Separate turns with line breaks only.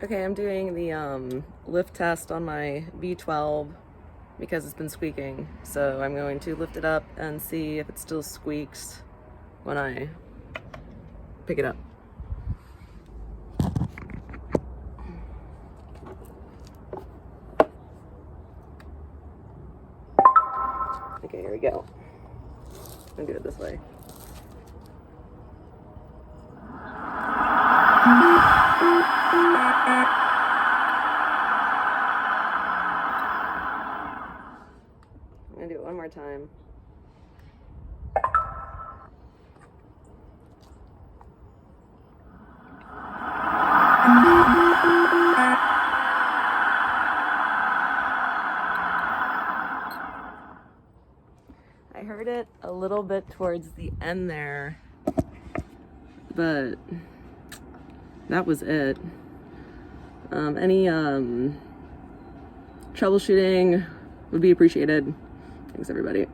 Okay, I'm doing the lift test on my V12 because it's been squeaking. So I'm going to lift it up and see if it still squeaks when I pick it up. Okay, here we go. I'm gonna do it this way. I'm gonna do it one more time. I heard it a little bit towards the end there, but that was it. Any troubleshooting would be appreciated. Thanks, everybody.